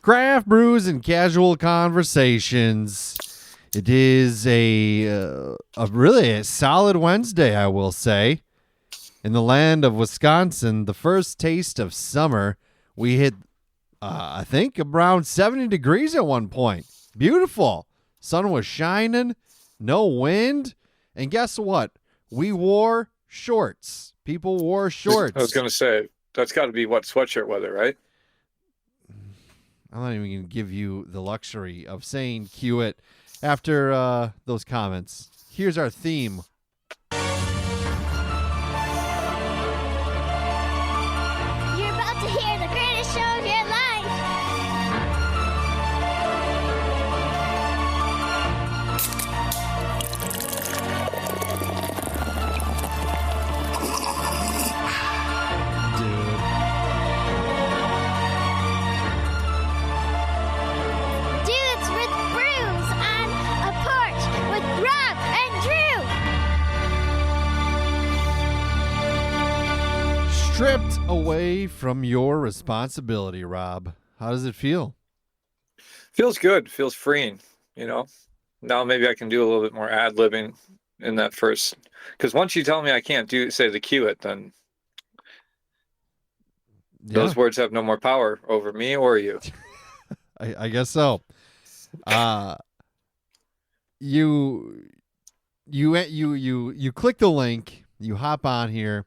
Craft brews and casual conversations. It is a really a solid Wednesday, I will say. In the land of Wisconsin, the first taste of summer, we hit, I think, around 70 degrees at one point. Beautiful. Sun was shining, no wind, and guess what? We wore shorts. People wore shorts. I was going to say, that's got to be what, sweatshirt weather, right? I'm not even going to give you the luxury of saying cue it after those comments. Here's our theme. You're about to hear the greatest show of your life. Dude. Dudes with brews on a porch with Rob and Drew. Stripped away from your responsibility, Rob. How does it feel? Feels good. Feels freeing, you know? Now maybe I can do a little bit more ad-libbing in that first. Because once you tell me I can't say the cue it, then those words have no more power over me or you. I guess so. You click the link, you hop on here,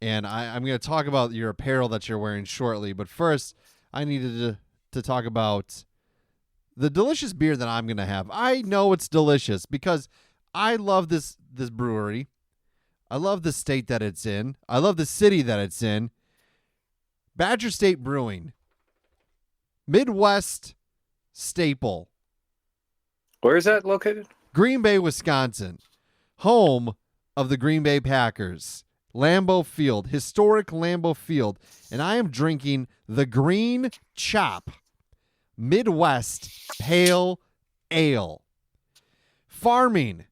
and I'm going to talk about your apparel that you're wearing shortly. But first, I needed to talk about the delicious beer that I'm going to have. I know it's delicious because I love this brewery. I love the state that it's in. I love the city that it's in. Badger State Brewing. Midwest staple. Where is that located? Green Bay, Wisconsin. Home of the Green Bay Packers. Lambeau Field. Historic Lambeau Field. And I am drinking the Green Chop Midwest Pale Ale. Farming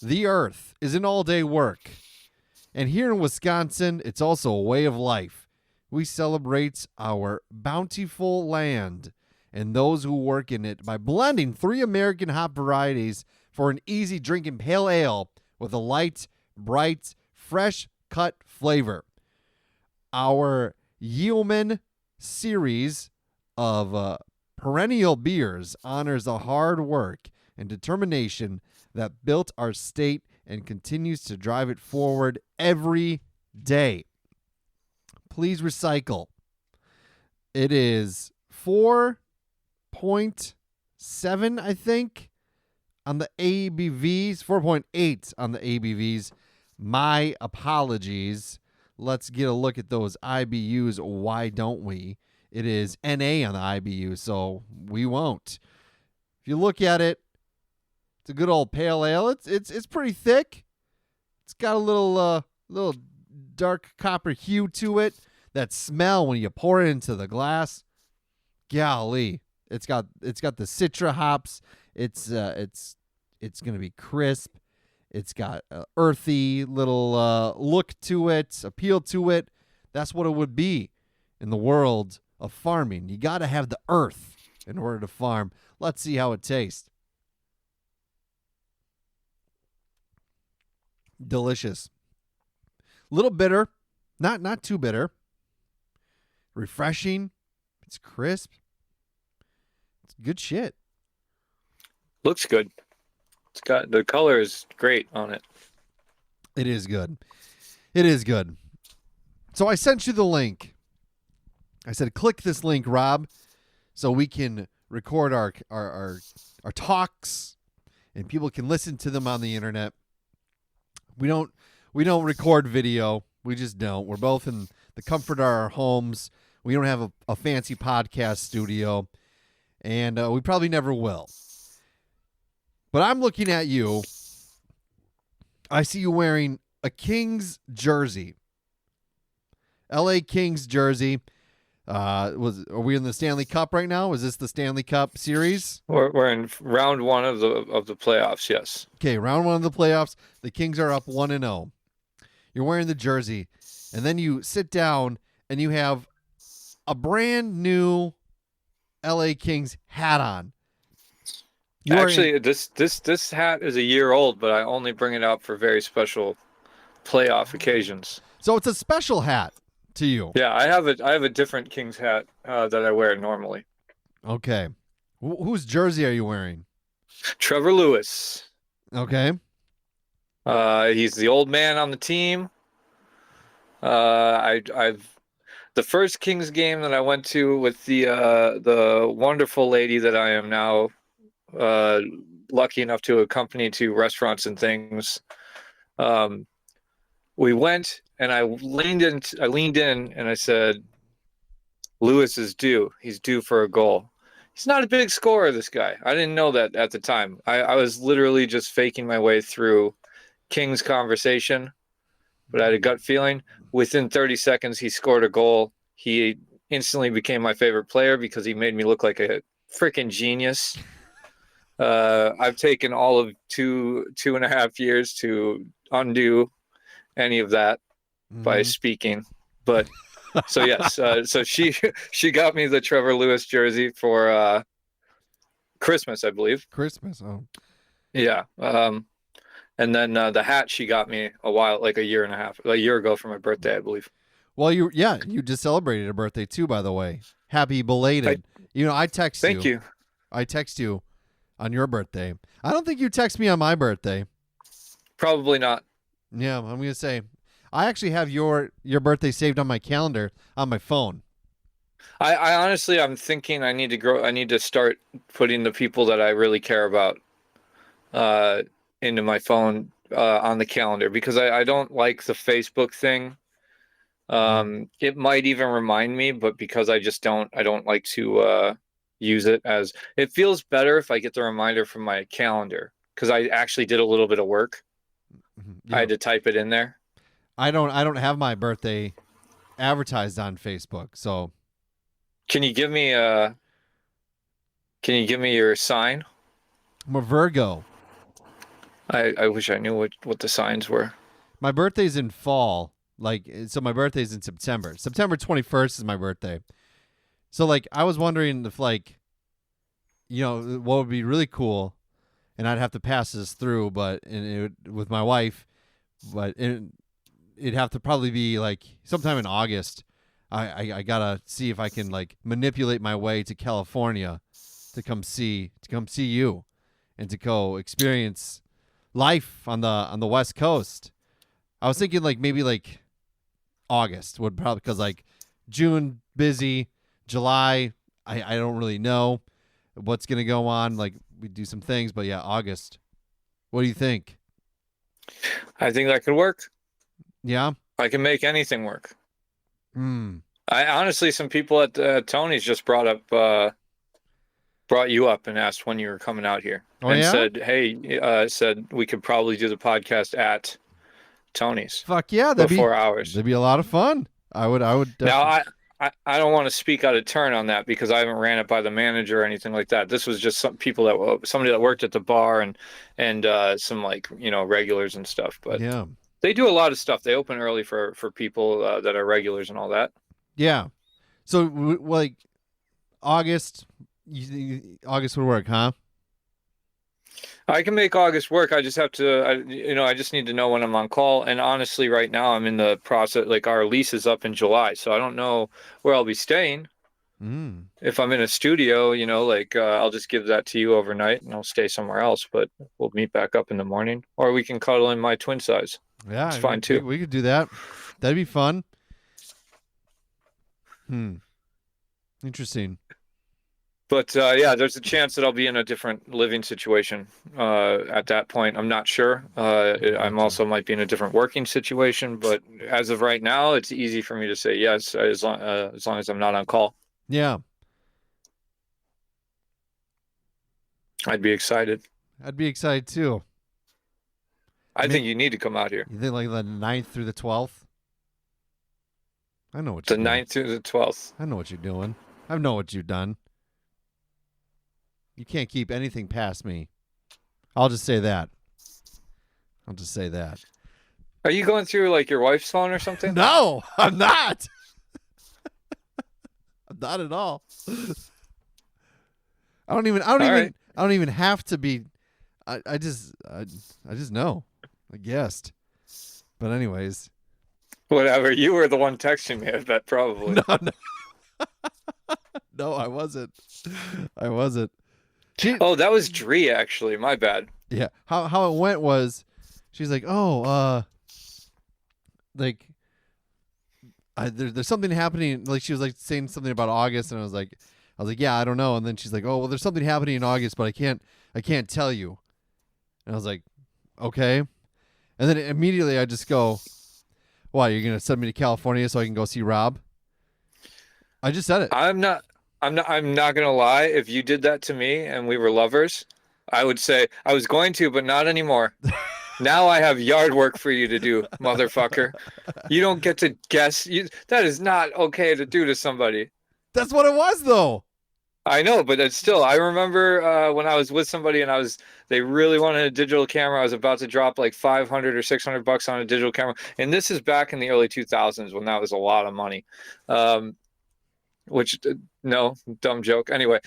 the earth is an all-day work. And here in Wisconsin, it's also a way of life. We celebrate our bountiful land and those who work in it by blending 3 American hop varieties for an easy drinking pale ale with a light, bright, fresh-cut flavor. Our Yeoman series of perennial beers honors the hard work and determination that built our state and continues to drive it forward every day. Please recycle. It is 4.7, I think, on the ABVs. 4.8 on the ABVs. My apologies. Let's get a look at those IBUs. Why don't we? It is NA on the IBU, so we won't. If you look at it, it's a good old pale ale. It's pretty thick. It's got a little dark copper hue to it. That smell when you pour it into the glass. Golly, it's got the Citra hops. It's gonna be crisp. It's got an earthy little look to it, appeal to it. That's what it would be in the world of farming. You got to have the earth in order to farm. Let's see how it tastes. Delicious. Little bitter, not too bitter. Refreshing. It's crisp. It's good shit. Looks good. It's got the color is great on it. It is good. It is good. So I sent you the link. I said, click this link, Rob, so we can record our talks and people can listen to them on the internet. We don't record video. We just don't. We're both in the comfort of our homes. We don't have a fancy podcast studio, and we probably never will. But I'm looking at you. I see you wearing a Kings jersey. LA Kings jersey. Are we in the Stanley Cup right now? Is this the Stanley Cup series? We're in round 1 of the playoffs, yes. Okay, round 1 of the playoffs. The Kings are up 1-0. You're wearing the jersey, and then you sit down and you have a brand new LA Kings hat on. You are Actually, this hat is a year old, but I only bring it out for very special playoff occasions. so it's a special hat to you. Yeah, I have a different Kings hat that I wear normally. Okay. Whose jersey are you wearing? Trevor Lewis. Okay. He's the old man on the team. I've the first Kings game that I went to with the wonderful lady that I am now lucky enough to accompany to restaurants and things. We went and I leaned in and I said, Lewis is due. He's due for a goal. He's not a big scorer, this guy. I didn't know that at the time. I was literally just faking my way through Kings conversation, but I had a gut feeling. Within 30 seconds, he scored a goal. He instantly became my favorite player because he made me look like a freaking genius. I've taken all of two and a half years to undo any of that by speaking, but so yes, so she got me the Trevor Lewis jersey for Christmas, I believe. Christmas. Oh. Yeah. And then the hat she got me a year ago for my birthday, I believe. Well, you just celebrated a birthday too, by the way. Happy belated. I text you. Thank you. I text you on your birthday. I don't think you text me on my birthday. Probably not. Yeah, I'm gonna say I actually have your birthday saved on my calendar on my phone. I honestly, I'm thinking I need to grow. I need to start putting the people that I really care about into my phone on the calendar, because I don't like the Facebook thing. It might even remind me, but because I don't like to use it as, it feels better if I get the reminder from my calendar, because I actually did a little bit of work. Yeah. I had to type it in there. I don't have my birthday advertised on Facebook, so Can you give me your sign? I'm a Virgo. I wish I knew what the signs were. My birthday's in fall. So my birthday's in September. September 21st is my birthday. So I was wondering if what would be really cool, and I'd have to pass this through, with my wife, but it'd have to probably be sometime in August. I gotta see if I can manipulate my way to California to come see you, and to go experience life on the West Coast. I was thinking maybe August would probably, because June busy, July I don't really know what's gonna go on. We do some things, but yeah, August. What do you think? I think that could work. Yeah. I can make anything work. Hmm. I honestly, some people at Tony's just brought you up and asked when you were coming out here, and said, "Hey, said we could probably do the podcast at Tony's." Fuck yeah, that'd be 4 hours. That'd be a lot of fun. I would. Now, I don't want to speak out of turn on that, because I haven't ran it by the manager or anything like that. This was just somebody that worked at the bar and some regulars and stuff. But yeah, they do a lot of stuff. They open early for people that are regulars and all that. Yeah. So August, August would work, huh? I can make August work. I just have to, I just need to know when I'm on call. And honestly, right now I'm in the process, our lease is up in July, so I don't know where I'll be staying. If I'm in a studio, I'll just give that to you overnight and I'll stay somewhere else, but we'll meet back up in the morning, or we can cuddle in my twin size. Yeah, it's fine too. We could do that. That'd be fun. Interesting. But yeah, there's a chance that I'll be in a different living situation at that point. I'm not sure. I'm also might be in a different working situation. But as of right now, it's easy for me to say yes, as long as I'm not on call. Yeah. I'd be excited. I'd be excited too. I think you need to come out here. You think the 9th through the 12th? I know what you're doing. The 9th through the 12th. I know what you're doing. I know what you've done. You can't keep anything past me. I'll just say that. Are you going through your wife's phone or something? No, I'm not. I'm not at all. I don't even have to be. I just know. I guessed. But anyways. Whatever. You were the one texting me, I bet, probably. No. No, I wasn't. Oh, that was Dree, actually. My bad. Yeah. How it went was, she's like, oh, there's something happening. Like, she was like saying something about August, and I was like, yeah, I don't know. And then she's like, oh, well, there's something happening in August, but I can't tell you. And I was like, okay. And then immediately I just go, why, you're gonna send me to California so I can go see Rob? I just said it. I'm not gonna lie. If you did that to me and we were lovers, I would say I was going to, but not anymore. Now I have yard work for you to do, motherfucker. You don't get to guess. That is not okay to do to somebody. That's what it was, though. I know, but it's still. I remember when I was with somebody and they really wanted a digital camera. I was about to drop like $500 or $600 on a digital camera, and this is back in the early 2000s when that was a lot of money. Which, no, dumb joke. Anyway,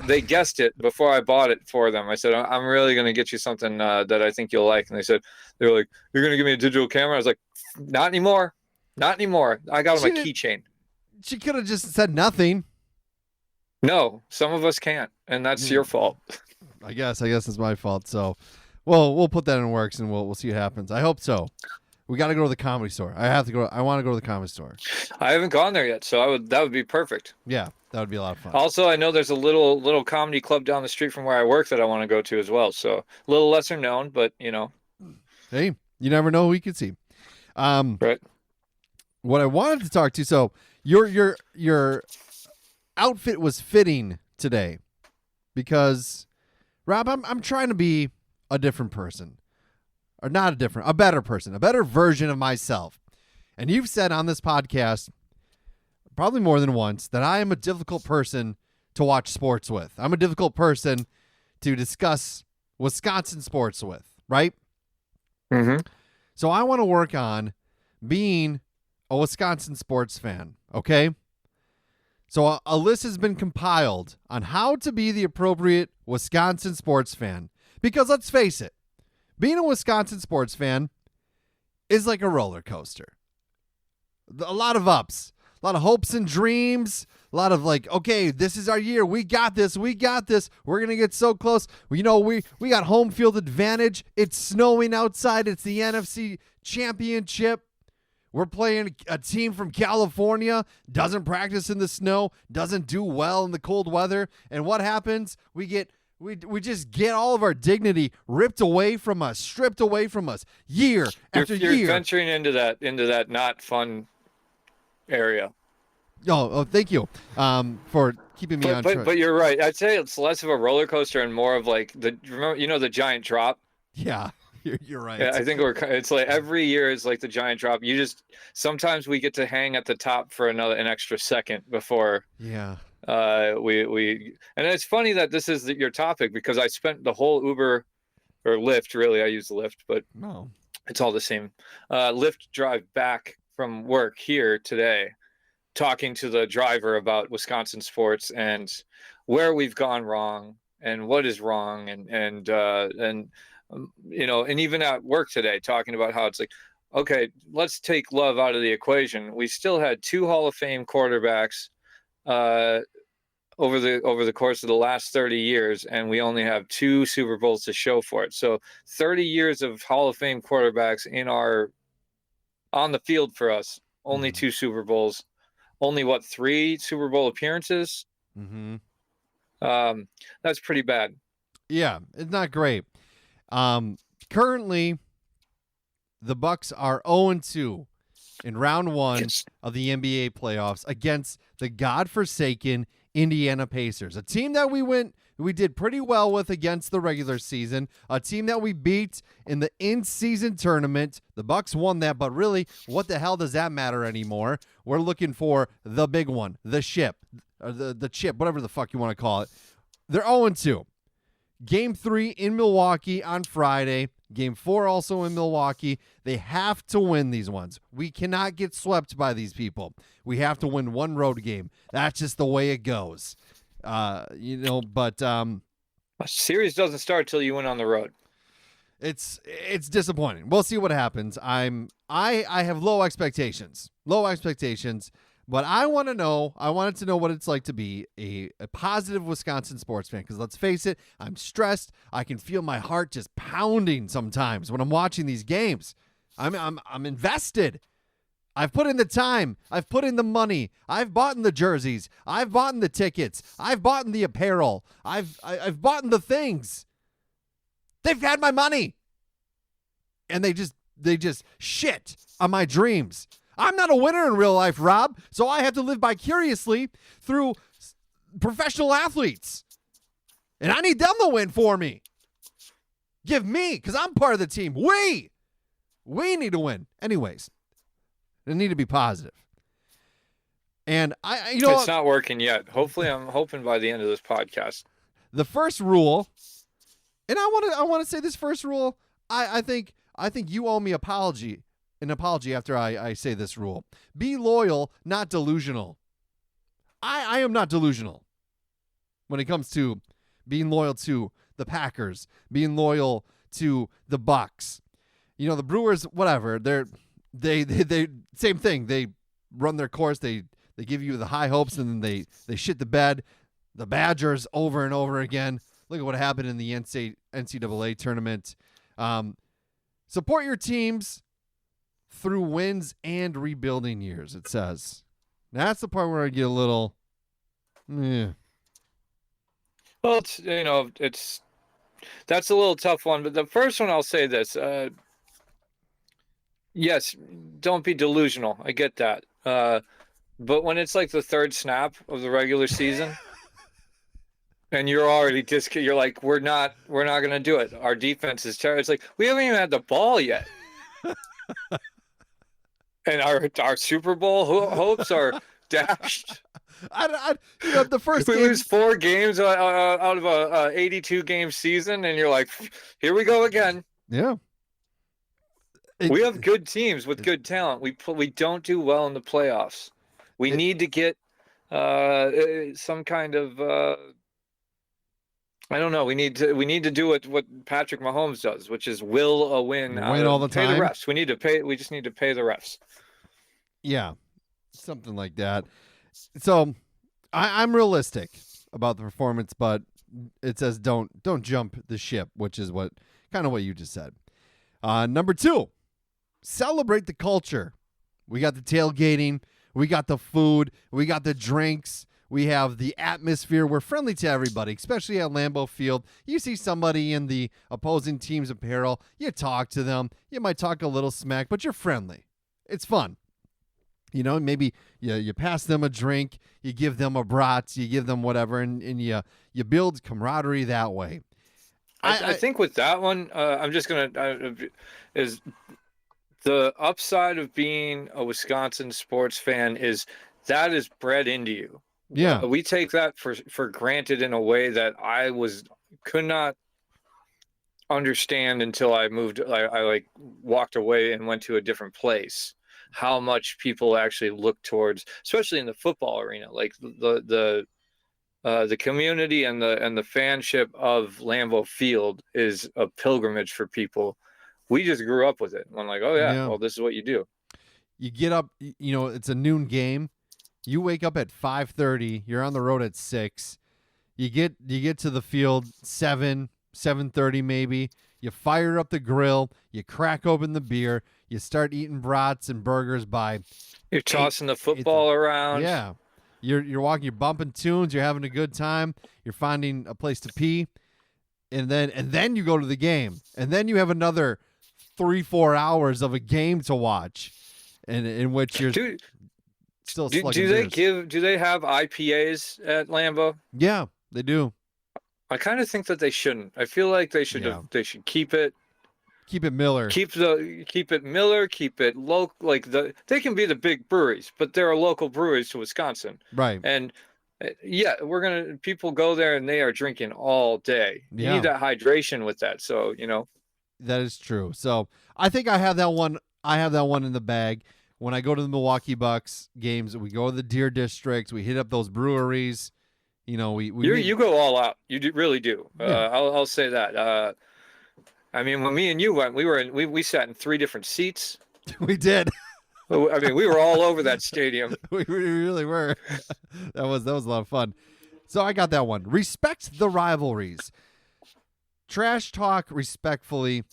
they guessed it before I bought it for them. I said, I'm really going to get you something that I think you'll like. And they were like, you're going to give me a digital camera? I was like, not anymore. Not anymore. I got on my keychain. She could have just said nothing. No, some of us can't. And that's your fault. I guess it's my fault. So, well, we'll put that in works and we'll see what happens. I hope so. We got to go to the Comedy Store. I want to go to the Comedy Store. I haven't gone there yet, so that would be perfect. Yeah, that would be a lot of fun. Also, I know there's a little comedy club down the street from where I work that I want to go to as well. So, a little lesser known, but Hey, you never know who you could see. Right. What I wanted to talk to, so your outfit was fitting today because, Rob, I'm trying to be a different person. Or not a better person, a better version of myself. And you've said on this podcast, probably more than once, that I am a difficult person to watch sports with. I'm a difficult person to discuss Wisconsin sports with, right? Mm-hmm. So I want to work on being a Wisconsin sports fan, okay? So a list has been compiled on how to be the appropriate Wisconsin sports fan. Because let's face it, being a Wisconsin sports fan is like a roller coaster. A lot of ups, a lot of hopes and dreams, a lot of like, okay, this is our year. We got this. We're going to get so close. We got home field advantage. It's snowing outside. It's the NFC Championship. We're playing a team from California, doesn't practice in the snow, doesn't do well in the cold weather. And what happens? We just get all of our dignity ripped away from us, stripped away from us, year after year. You're venturing into that not fun area. Oh, thank you for keeping me on track. But you're right. I'd say it's less of a roller coaster and more of like the giant drop. Yeah, you're right. Yeah, I think it's like every year is like the giant drop. Sometimes we get to hang at the top for an extra second before. Yeah. And it's funny that this is your topic because I spent the whole Uber or Lyft, really, I use the Lyft, but no, it's all the same. Lyft drive back from work here today, talking to the driver about Wisconsin sports and where we've gone wrong and what is wrong. And even at work today, talking about how it's like, okay, let's take love out of the equation. We still had 2 Hall of Fame quarterbacks, over the course of the last 30 years, and we only have 2 Super Bowls to show for it. So 30 years of Hall of Fame quarterbacks on the field for us, only 2 Super Bowls, only 3 Super Bowl appearances. Mm-hmm. That's pretty bad. Yeah, it's not great. Currently, the Bucks are 0-2 in round 1 of the NBA playoffs against the godforsaken Indiana Pacers, a team that we did pretty well with against the regular season, a team that we beat in the in-season tournament. The Bucks won that, but really, what the hell does that matter anymore? We're looking for the big one, the chip, whatever the fuck you want to call it. They're 0-2. Game 3 in Milwaukee on Friday. Game 4 also in Milwaukee. They have to win these ones. We cannot get swept by these people. We have to win one road game. That's just the way it goes. But A series doesn't start till you went on the road. it's disappointing. We'll see what happens. I have low expectations. But I wanted to know what it's like to be a positive Wisconsin sports fan, because let's face it, I'm stressed. I can feel my heart just pounding sometimes when I'm watching these games. I'm invested. I've put in the time. I've put in the money. I've bought in the jerseys. I've bought in the tickets. I've bought in the apparel. I've bought in the things. They've had my money. And they just shit on my dreams. I'm not a winner in real life, Rob, so I have to live vicariously through professional athletes. And I need them to win for me. Give me, because I'm part of the team. We need to win. Anyways, they need to be positive. And it's not working yet. Hopefully, I'm hoping by the end of this podcast. The first rule, and I want to say this first rule, I think you owe me an apology after I say this rule. Be loyal, not delusional. I am not delusional when it comes to being loyal to the Packers, being loyal to the Bucks. The Brewers, whatever, they same thing. They run their course. They give you the high hopes, and then they shit the bed. The Badgers over and over again. Look at what happened in the NCAA tournament. Support your teams through wins and rebuilding years, it says. That's the part where I get a little, Well, that's a little tough one. But the first one, I'll say this. Yes, don't be delusional. I get that. But when it's like the third snap of the regular season, and you're already you're like, we're not going to do it. Our defense is terrible. It's like, we haven't even had the ball yet. And our Super Bowl hopes are dashed. The first we game, lose 4 games out of a 82 game season, and you're like, here we go again. Yeah. We have good teams with good talent. We don't do well in the playoffs. We need to get some kind of I don't know. We need to do what Patrick Mahomes does, which is will a win all the time. Pay the refs. We just need to pay the refs. Yeah, something like that. So I'm realistic about the performance, but it says don't jump the ship, which is what you just said. Number 2, celebrate the culture. We got the tailgating, we got the food, we got the drinks. We have the atmosphere. We're friendly to everybody, especially at Lambeau Field. You see somebody in the opposing team's apparel, you talk to them. You might talk a little smack, but you're friendly. It's fun. Maybe you pass them a drink, you give them a brat, you give them whatever, and you build camaraderie that way. I think with that one, I'm just going to is the upside of being a Wisconsin sports fan is that is bred into you. Yeah, we take that for granted in a way that I could not understand until I moved. I walked away and went to a different place. How much people actually look towards, especially in the football arena, like the community and the fanship of Lambeau Field is a pilgrimage for people. We just grew up with it. I'm like, oh yeah, well, this is what you do. You get up. It's a noon game. You wake up at 5:30. You're on the road at 6. You get to the field 7:30 maybe. You fire up the grill. You crack open the beer. You start eating brats and burgers by. You're tossing the football around. Yeah, you're walking. You're bumping tunes. You're having a good time. You're finding a place to pee, and then you go to the game, and then you have another 3-4 hours of a game to watch, and in which you're. Still do they have IPAs at Lambeau? Yeah, they do. I kind of think that they shouldn't. I feel like they should they should keep it Miller. Keep it Miller, keep it local. They can be the big breweries, but there are local breweries to Wisconsin. Right. And people go there and they are drinking all day. You need that hydration with that. So, That is true. So, I think I have that one in the bag. When I go to the Milwaukee Bucks games, we go to the Deer District, we hit up those breweries, You know, we You go all out. You really do. Yeah. I'll say that. I mean, when me and you went, we sat in 3 different seats. we did. I mean, we were all over that stadium. we really were. that was a lot of fun. So I got that one. Respect the rivalries. Trash talk respectfully.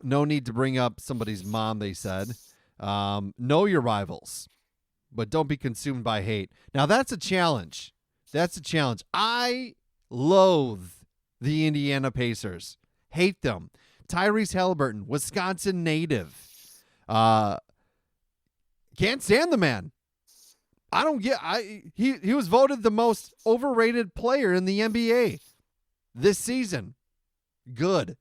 No need to bring up somebody's mom, they said. Know your rivals, but don't be consumed by hate. Now, that's a challenge. I loathe the Indiana Pacers. Hate them. Tyrese Halliburton, Wisconsin native. Can't stand the man. I don't get. He was voted the most overrated player in the NBA this season. Good.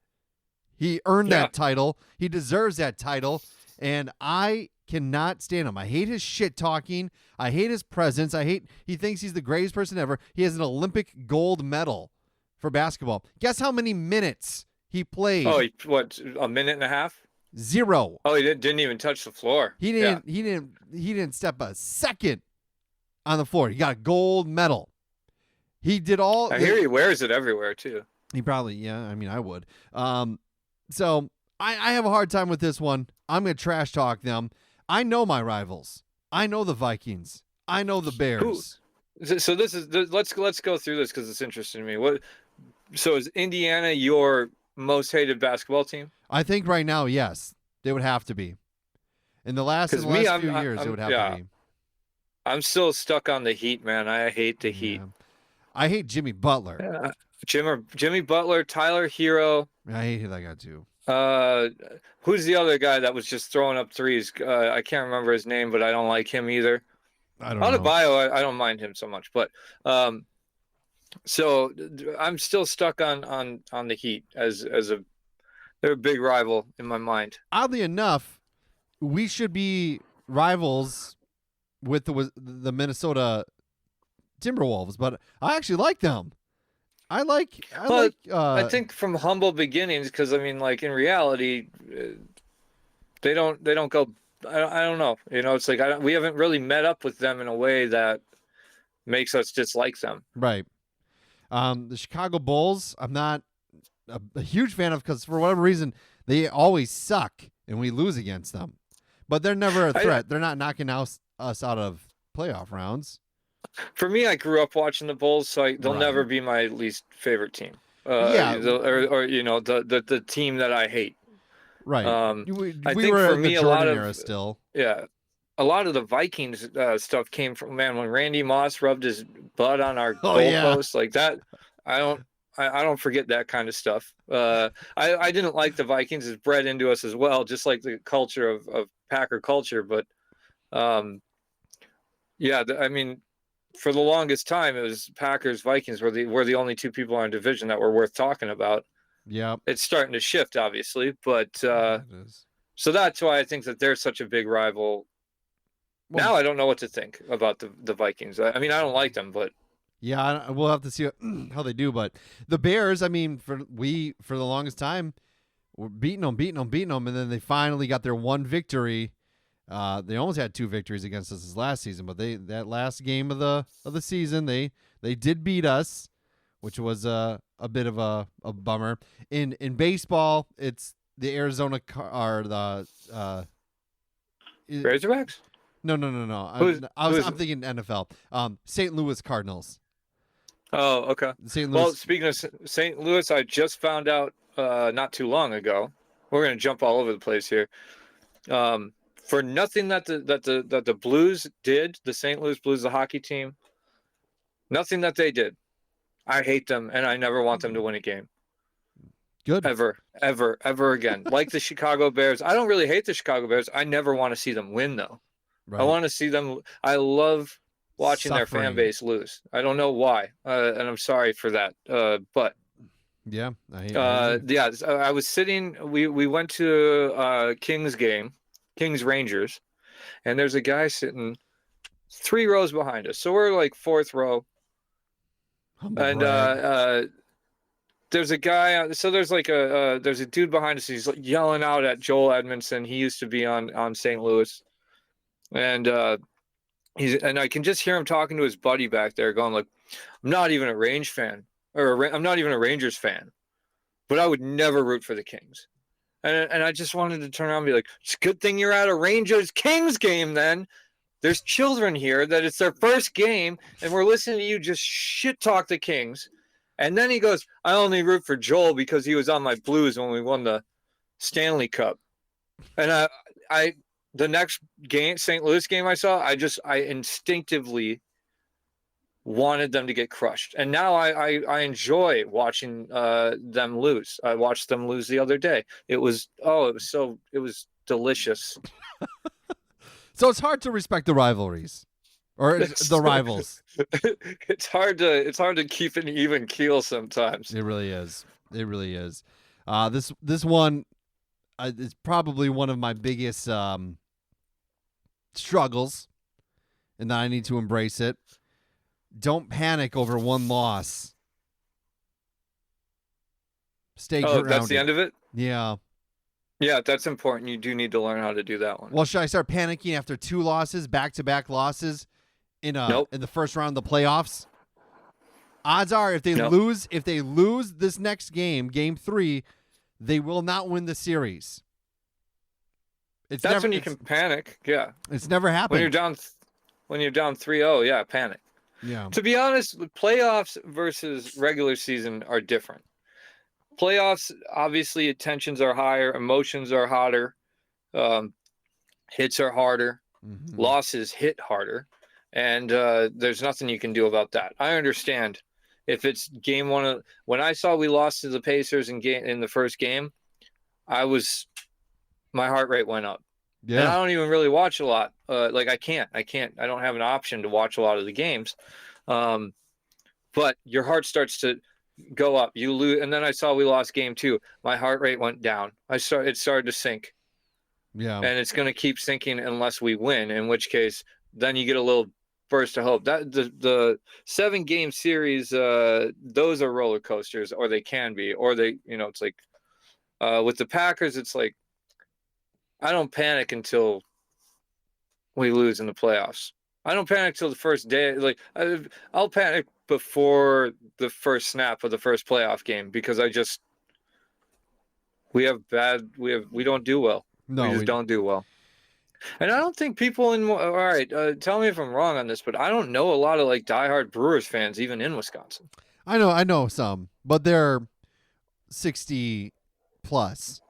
He earned that title. He deserves that title, and I cannot stand him. I hate his shit talking. I hate his presence. He thinks he's the greatest person ever. He has an Olympic gold medal for basketball. Guess how many minutes he played? Oh, what, a minute and a half? 0. Oh, he didn't even touch the floor. He didn't step a second on the floor. He got a gold medal. He did all. I hear he wears it everywhere too. He probably, yeah. I mean, I would. So I have a hard time with this one. I'm gonna trash talk them. I know my rivals. I know the Vikings. I know the Bears. So let's go through this because it's interesting to me. So is Indiana your most hated basketball team? I think right now, yes, they would have to be. In the last few years, it would have to be. I'm still stuck on the Heat, man. I hate the Heat. I hate Jimmy Butler. Jimmy Butler, Tyler Hero. I hate that guy too. Who's the other guy that was just throwing up threes? I can't remember his name, but I don't like him either. I don't know. Adebayo, I don't mind him so much, but so I'm still stuck on the Heat they're a big rival in my mind. Oddly enough, we should be rivals with the Minnesota Timberwolves, but I actually like them. I think from humble beginnings, because I mean, like in reality, they don't go. I don't know. You know, it's like we haven't really met up with them in a way that makes us dislike them. Right. The Chicago Bulls, I'm not a huge fan of because for whatever reason they always suck and we lose against them. But they're never a threat. They're not knocking us out of playoff rounds. For me, I grew up watching the Bulls, so they'll never be my least favorite team. Or you know, the team that I hate. Right. I we think were for in me, the a Jordan lot of era still. Yeah, a lot of the Vikings stuff came from when Randy Moss rubbed his butt on our goalpost like that. I don't forget that kind of stuff. I didn't like the Vikings. It's bred into us as well, just like the culture of Packer culture. But I mean, for the longest time, it was Packers, Vikings were the only two people in our division that were worth talking about. Yeah, it's starting to shift, obviously, but so that's why I think that they're such a big rival. Well, now I don't know what to think about the Vikings. I mean, I don't like them, but yeah, we'll have to see how they do. But the Bears, I mean, for the longest time, we're beating them, and then they finally got their one victory. They almost had 2 victories against us this last season, but that last game of the season, they did beat us, which was a bit of a bummer. In baseball, it's the Arizona Razorbacks. No. I'm thinking NFL. St. Louis Cardinals. Oh, okay. St. Louis. Well, speaking of St. Louis, I just found out not too long ago. We're gonna jump all over the place here. For nothing that the Blues did, the St. Louis Blues, the hockey team, nothing that they did, I hate them, and I never want them to win a game. Good. Ever again. Like the Chicago Bears. I don't really hate the Chicago Bears. I never want to see them win, though. Right. I want to see them. I love watching their fan base lose. I don't know why, and I'm sorry for that. But yeah, I was sitting. We went to Kings game, Kings Rangers, and there's a guy sitting 3 rows behind us. So we're like 4th row, and there's a guy. So there's like there's a dude behind us. He's like yelling out at Joel Edmondson. He used to be on St. Louis. And and I can just hear him talking to his buddy back there, going like, "I'm not even a Range fan, I'm not even a Rangers fan, but I would never root for the Kings." And I just wanted to turn around and be like, "It's a good thing you're at a Rangers Kings game then. There's children here that it's their first game, and we're listening to you just shit talk the Kings." And then he goes, "I only root for Joel because he was on my Blues when we won the Stanley Cup." And the next game, St. Louis game I saw, I instinctively wanted them to get crushed. And now I enjoy watching them lose. I watched them lose the other day. It was delicious. So it's hard to respect the rivalries or the rivals. It's hard to keep an even keel sometimes. It really is. It really is. This one is probably one of my biggest struggles, and I need to embrace it. Don't panic over one loss. Stay grounded. That's the end of it? Yeah. Yeah, that's important. You do need to learn how to do that one. Well, should I start panicking after 2 losses, back-to-back losses in the first round of the playoffs? Odds are if they lose this next game, game 3, they will not win the series. That's when you can panic. Yeah. It's never happened. When you're down 3-0, yeah, panic. Yeah. To be honest, the playoffs versus regular season are different. Playoffs, obviously, tensions are higher, emotions are hotter, hits are harder, losses hit harder, and there's nothing you can do about that. I understand if it's game 1. When I saw we lost to the Pacers in the first game, my heart rate went up. Yeah. And I don't even really watch a lot. I don't have an option to watch a lot of the games. But your heart starts to go up. You lose. And then I saw we lost game 2. My heart rate went down. It started to sink. Yeah. And it's going to keep sinking unless we win, in which case then you get a little burst of hope. That the 7-game series, those are roller coasters, or they can be, or they, it's like with the Packers, it's like, I don't panic until we lose in the playoffs. I don't panic till the first day. Like I'll panic before the first snap of the first playoff game because we don't do well. No, we don't do well. And I don't think people all right, tell me if I'm wrong on this, but I don't know a lot of like diehard Brewers fans even in Wisconsin. I know some, but they're 60 plus.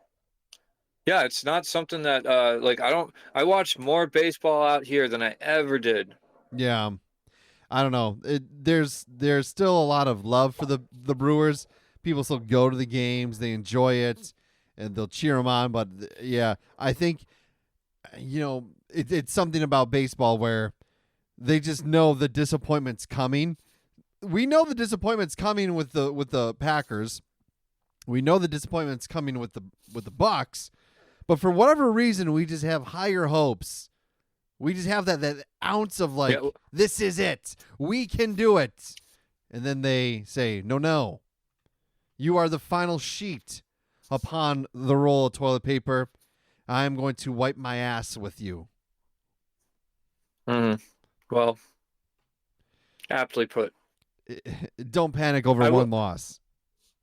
Yeah, it's not something that I watch more baseball out here than I ever did. Yeah. I don't know. There's still a lot of love for the Brewers. People still go to the games, they enjoy it, and they'll cheer them on, but yeah, I think it's something about baseball where they just know the disappointment's coming. We know the disappointment's coming with the Packers. We know the disappointment's coming with the Bucks. But for whatever reason, we just have higher hopes. We just have that ounce of this is it. We can do it. And then they say, no. You are the final sheet upon the roll of toilet paper. I'm going to wipe my ass with you. Well, aptly put. Don't panic over one loss.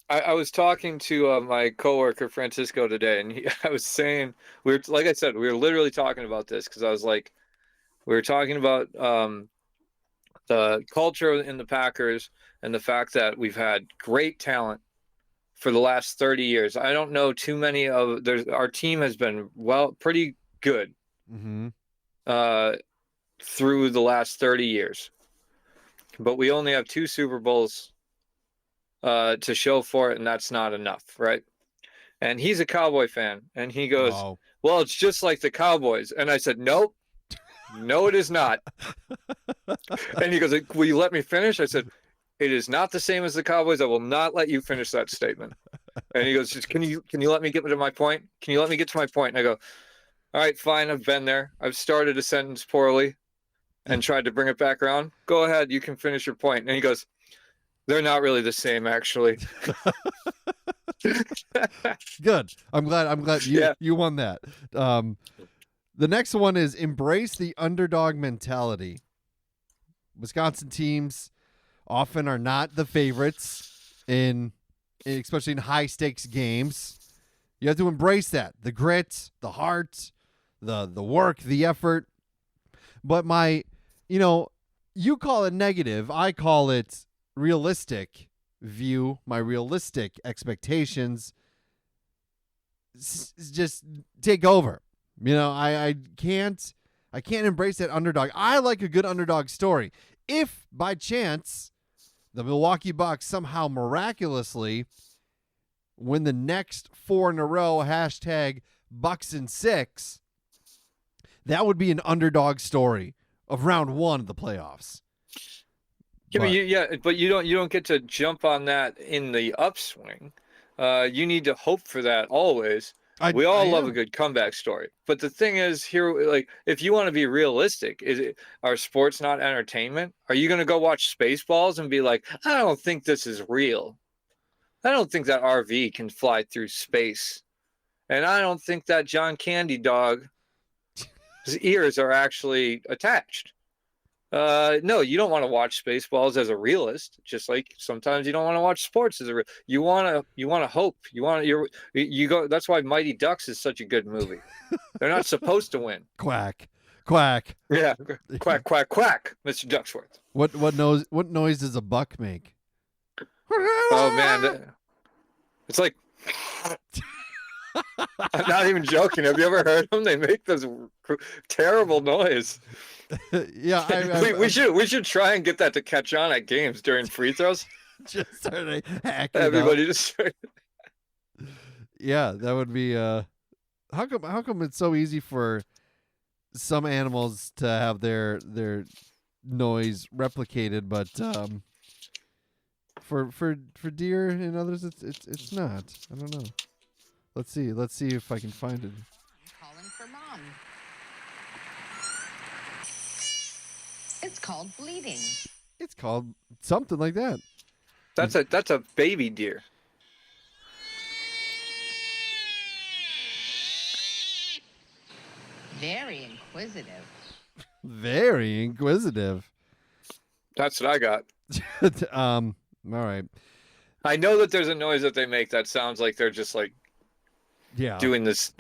I was talking to my coworker Francisco today, and I was saying we were literally talking about this because I was like, we were talking about the culture in the Packers and the fact that we've had great talent for the last 30 years. I don't know too many our team has been pretty good through the last 30 years, but we only have 2 Super Bowls to show for it, and that's not enough, right? And he's a Cowboy fan, and he goes, well, it's just like the Cowboys. And I said, nope, no, it is not. And he goes, will you let me finish? I said, it is not the same as the Cowboys. I will not let you finish that statement. And he goes, can you let me get to my point? Can you let me get to my point? And I go, all right, fine, I've been there. I've started a sentence poorly and tried to bring it back around. Go ahead, you can finish your point. And he goes, they're not really the same, actually. Good. I'm glad you won that. The next one is embrace the underdog mentality. Wisconsin teams often are not the favorites especially in high stakes games. You have to embrace that. The grit, the heart, the work, the effort. But you call it negative, I call it realistic view, my realistic expectations just take over. I can't embrace that underdog. I like a good underdog story. If by chance the Milwaukee Bucks somehow miraculously win the next 4 in a row, #Bucks in 6, that would be an underdog story of round 1 of the playoffs. But you don't get to jump on that in the upswing. You need to hope for that always. We all love a good comeback story. But the thing is here, like, if you want to be realistic, are sports not entertainment? Are you going to go watch Spaceballs and be like, I don't think this is real. I don't think that RV can fly through space. And I don't think that John Candy dog, his ears are actually attached. No, you don't want to watch Spaceballs as a realist. Just like sometimes you don't want to watch sports as a real. You want to hope. You go. That's why Mighty Ducks is such a good movie. They're not supposed to win. Quack, quack. Yeah, quack, quack, quack, Mr. Ducksworth. What noise does a buck make? Oh man, it's like. I'm not even joking. Have you ever heard them? They make this terrible noise. Yeah, we should try and get that to catch on at games during free throws. Just start hacking. Everybody just start. Yeah, that would be. How come it's so easy for some animals to have their noise replicated, but for deer and others it's not. I don't know. Let's see if I can find it. Calling for mom. It's called bleeding. It's called something like that. That's a baby deer. Very inquisitive. Very inquisitive. That's what I got. All right. I know that there's a noise that they make that sounds like they're just like doing this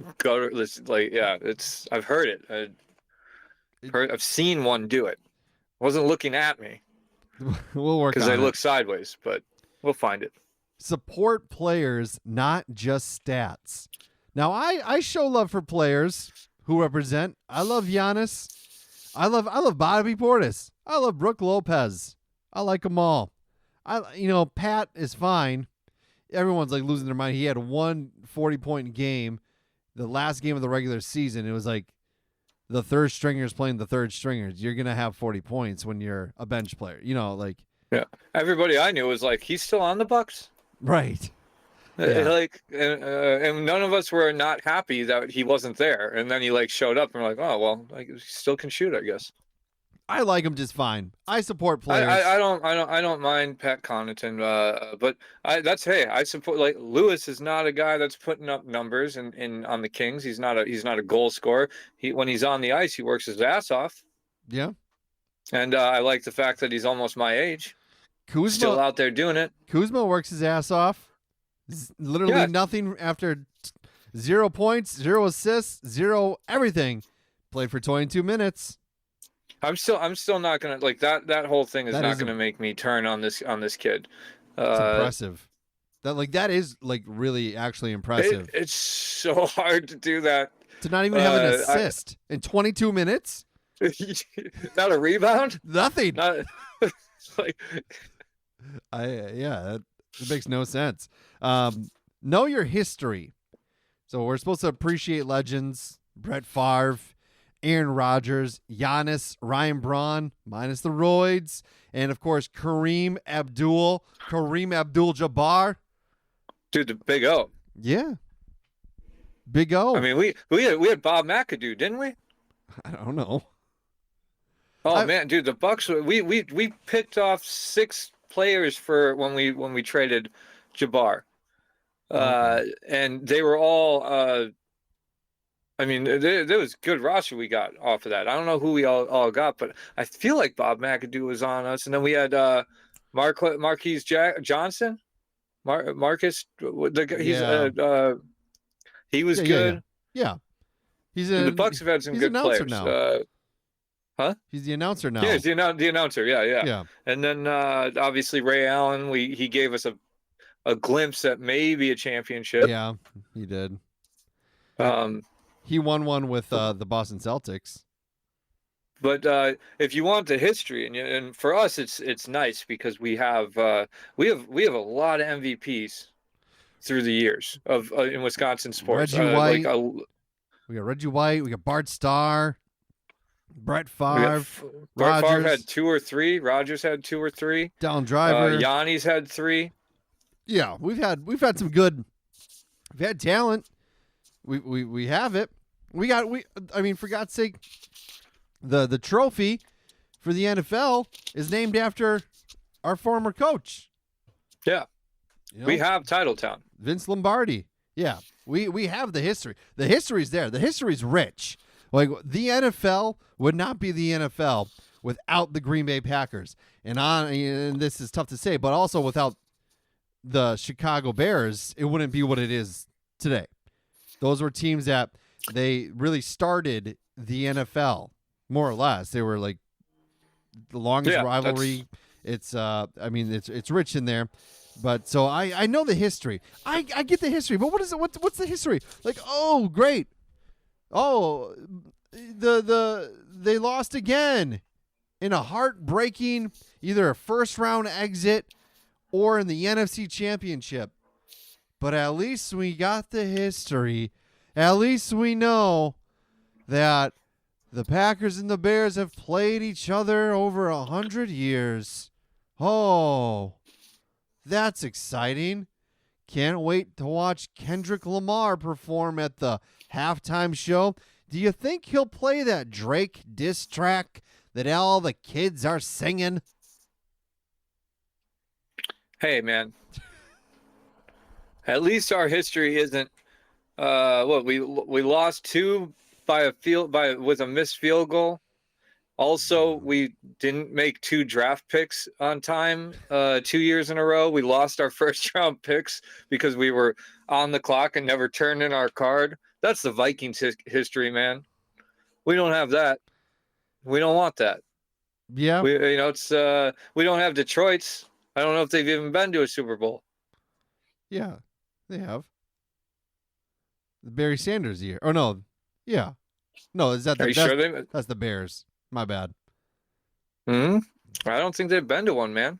I've heard it. I've seen one do it. Wasn't looking at me. We'll work on it. Because they look sideways, but we'll find it. Support players, not just stats. Now, I show love for players who represent. I love Giannis. I love Bobby Portis. I love Brooke Lopez. I like them all. Pat is fine. Everyone's like losing their mind. He had one 40-point game, the last game of the regular season. It was like the third stringers playing the third stringers. You're gonna have 40 points when you're a bench player. Yeah. Everybody I knew was like, he's still on the Bucks, right? Yeah. And none of us were not happy that he wasn't there. And then he showed up, and we're like, oh well, he still can shoot, I guess. I like him just fine. I support players. I don't mind Pat Connaughton, but I support Lewis is not a guy that's putting up numbers in on the Kings. He's not a goal scorer. When he's on the ice, he works his ass off. Yeah. And I like the fact that he's almost my age. Kuzma still out there doing it. Kuzma works his ass off. Literally nothing after 0 points, 0 assists, 0 everything. Played for 22 minutes. I'm still not gonna that whole thing is not gonna make me turn on this kid. It's impressive. That is really actually impressive. It's so hard to do that. To not even have an assist in 22 minutes. Not a rebound. Nothing. It makes no sense. Know your history. So we're supposed to appreciate legends. Brett Favre, Aaron Rodgers, Giannis, Ryan Braun, minus the roids, and of course Kareem Abdul-Jabbar. Dude, the Big O. Yeah. Big O. I mean, we had Bob McAdoo, didn't we? I don't know. Oh man, dude, the Bucks. We picked off 6 players for when we traded Jabbar, and they were all I mean, there was good roster we got off of that. I don't know who we all got, but I feel like Bob McAdoo was on us, and then we had Marquise Johnson, Marcus. Yeah. He was Yeah. good. Yeah. He's The Bucks have had some he's good announcer players. now. Huh? He's the announcer now. Yeah, he's the announcer. Yeah. Yeah. And then obviously Ray Allen. He gave us a glimpse at maybe a championship. Yeah, he did. Um, He won one with the Boston Celtics. But if you want the history, and for us, it's nice because we have a lot of MVPs through the years of in Wisconsin sports. Reggie White. We got Reggie White. We got Bart Starr, Brett Favre, Brett Favre Rodgers. had 2 or 3. Rogers had 2 or 3. Down Driver. Yanni's had 3. Yeah, we've had some good. We've had talent. We have it. I mean, for God's sake, the trophy for the NFL is named after our former coach. Yeah, we have Titletown. Vince Lombardi. Yeah, we have the history. The history's there. The history's rich. Like, the NFL would not be the NFL without the Green Bay Packers. And this is tough to say, but also without the Chicago Bears, it wouldn't be what it is today. Those were teams that they really started the NFL, more or less. They were like the longest rivalry. It's it's rich in there. But so I know the history. I get the history, but what is it? What's the history? Like, oh, great. Oh, they lost again in a heartbreaking either a first round exit or in the NFC Championship. But at least we got the history. At least we know that the Packers and the Bears have played each other over 100 years. Oh, that's exciting. Can't wait to watch Kendrick Lamar perform at the halftime show. Do you think he'll play that Drake diss track that all the kids are singing? Hey, man. At least our history isn't we lost 2 with a missed field goal. Also, we didn't make 2 draft picks on time 2 years in a row. We lost our first round picks because we were on the clock and never turned in our card. That's the Vikings history, man. We don't have that. We don't want that. Yeah. We don't have Detroit's. I don't know if they've even been to a Super Bowl. Yeah, they have. The Barry Sanders year. Oh, no. Yeah. No, is that Are you sure that's the Bears. My bad. I don't think they've been to one, man.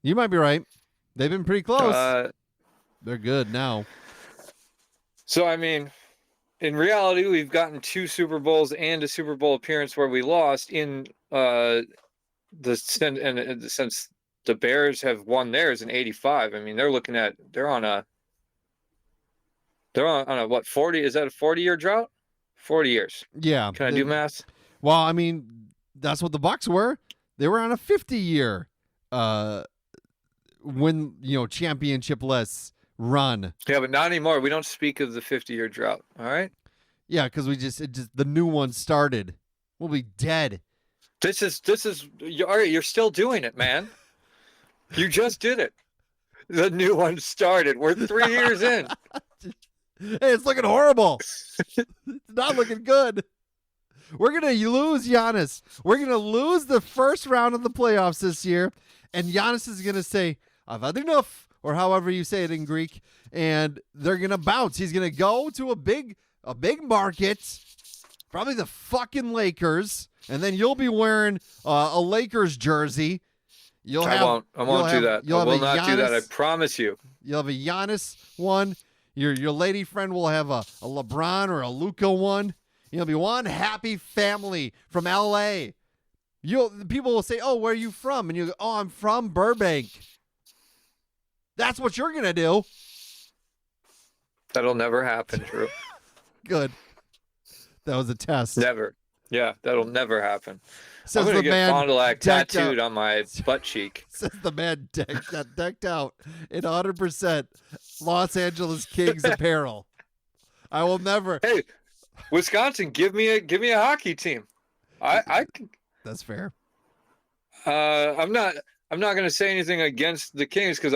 You might be right. They've been pretty close. They're good now. So, I mean, in reality, we've gotten 2 Super Bowls and a Super Bowl appearance where we lost in since the Bears have won theirs in '85. I mean, they're on a what, 40? Is that a 40-year drought? 40 years. Yeah. Can I do math? Well, I mean, that's what the Bucks were. They were on a 50-year championship-less run. Yeah, but not anymore. We don't speak of the 50-year drought. All right. Yeah, because the new one started. We'll be dead. This is all right. You're still doing it, man. You just did it. The new one started. We're 3 years in. Hey, it's looking horrible. It's not looking good. We're going to lose Giannis. We're going to lose the first round of the playoffs this year. And Giannis is going to say, I've had enough, or however you say it in Greek. And they're going to bounce. He's going to go to a big market, probably the fucking Lakers. And then you'll be wearing a Lakers jersey. I won't do that. I will not do that. I promise you. You'll have a Giannis one. Your lady friend will have a LeBron or a Luka one. You'll be one happy family from L.A. People will say, oh, where are you from? And you go, oh, I'm from Burbank. That's what you're going to do. That'll never happen, Drew. Good. That was a test. Never. Yeah, that'll never happen. Says I'm going to get Fond du Lac tattooed out on my butt cheek. Says the man decked out in 100% Los Angeles Kings apparel. I will never. Hey, Wisconsin, give me a hockey team. I That's fair. I'm not going to say anything against the Kings because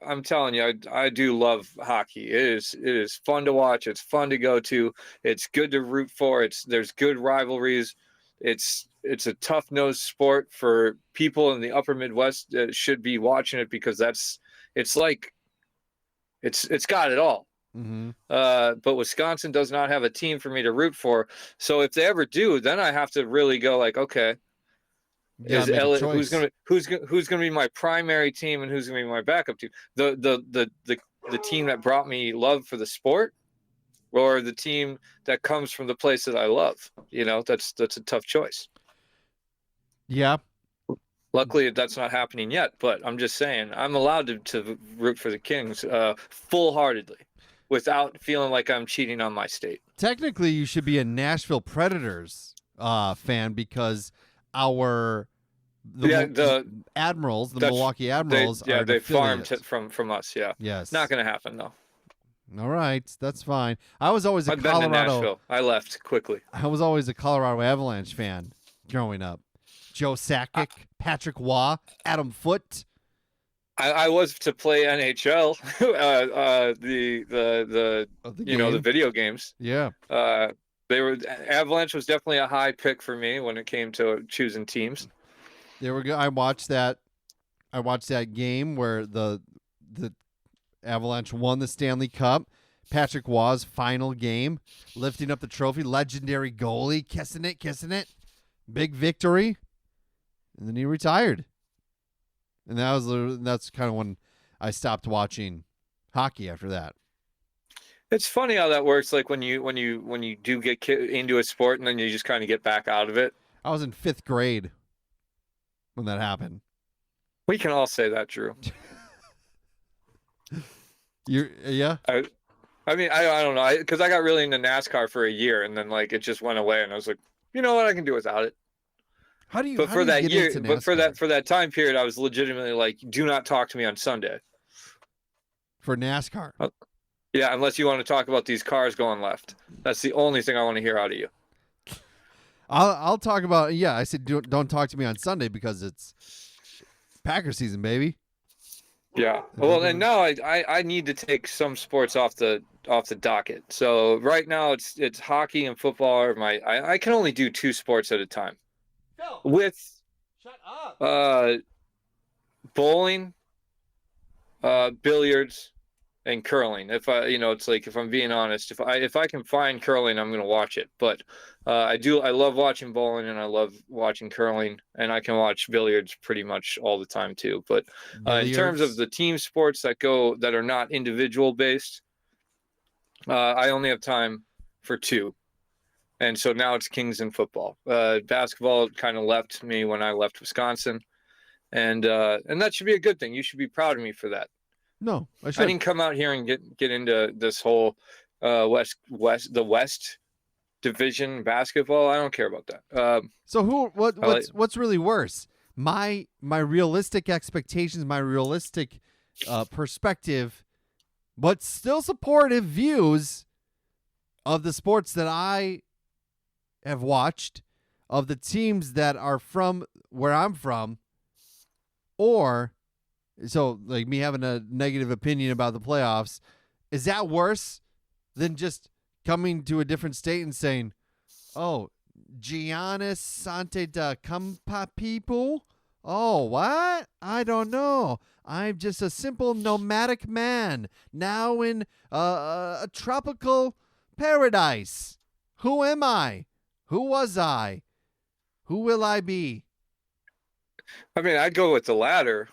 I'm telling you I do love hockey. It is fun to watch. It's fun to go to. It's good to root for. There's good rivalries. It's a tough-nosed sport for people in the upper Midwest that should be watching it because it's got it all. Mm-hmm. But Wisconsin does not have a team for me to root for. So if they ever do, then I have to really go like, okay, is who's gonna be my primary team and who's gonna be my backup team? The team that brought me love for the sport, or the team that comes from the place that I love. That's a tough choice. Yeah. Luckily, that's not happening yet. But I'm just saying, I'm allowed to root for the Kings full-heartedly, without feeling like I'm cheating on my state. Technically, you should be a Nashville Predators fan because the Admirals, the Milwaukee Admirals, they farmed from us. Yeah, yes, not going to happen though. All right, that's fine. I've been to Nashville. I left quickly. I was always a Colorado Avalanche fan growing up. Joe Sakic, Patrick Waugh, Adam Foote. I was to play NHL, the video games. Yeah. Avalanche was definitely a high pick for me when it came to choosing teams. There we go. I watched that game where the Avalanche won the Stanley Cup. Patrick Waugh's final game, lifting up the trophy, legendary goalie, kissing it, big victory, and then he retired. And that's kind of when I stopped watching hockey after that. It's funny how that works. Like when you do get into a sport and then you just kind of get back out of it. I was in 5th grade when that happened. We can all say that, Drew. Yeah. I mean, I don't know, because I got really into NASCAR for a year, and then like it just went away, and I was like, you know what, I can do without it. For that time period, I was legitimately like, do not talk to me on Sunday. For NASCAR. Yeah, unless you want to talk about these cars going left. That's the only thing I want to hear out of you. I'll talk about. Yeah, I said don't talk to me on Sunday because it's Packer season, baby. Yeah. Well, and now I need to take some sports off the docket. So right now it's hockey and football are I can only do 2 sports at a time. Phil, with shut up. Bowling, billiards, and curling. If it's like, if I'm being honest, if I can find curling, I'm gonna watch it. But I love watching bowling and I love watching curling, and I can watch billiards pretty much all the time too. But in terms of the team sports that are not individual based, I only have time for 2. And so now it's Kings and football. Basketball kind of left me when I left Wisconsin, and that should be a good thing. You should be proud of me for that. No, I didn't come out here and get into this whole West Division basketball. I don't care about that. So what's really worse? My realistic expectations, my realistic perspective, but still supportive views of the sports that I have watched, of the teams that are from where I'm from, or so like me having a negative opinion about the playoffs, is that worse than just coming to a different state and saying, oh, Giannis Sante da Campa people? Oh, what? I don't know. I'm just a simple nomadic man now in a tropical paradise. Who am I? Who was I? Who will I be? I mean, I'd go with the latter.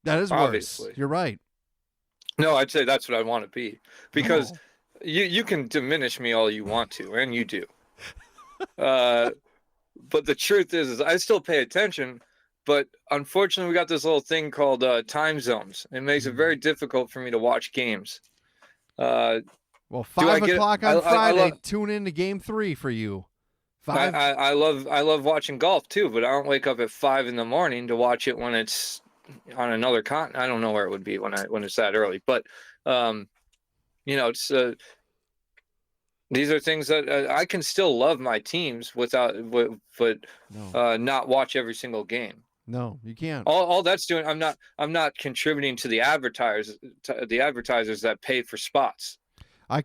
That is obviously worse. You're right. No, I'd say that's what I want to be, because you can diminish me all you want to, and you do. But the truth is I still pay attention. But unfortunately, we got this little thing called time zones. It makes it very difficult for me to watch games. Well, 5 o'clock on Friday, tune in to Game 3 for you. 5. I love watching golf too, but I don't wake up at 5 in the morning to watch it when it's on another continent. I don't know where it would be when it's that early, but it's These are things that I can still love my teams without, but No, not watch every single game. no, you can't. All that's doing, I'm not contributing to the advertisers that pay for spots. I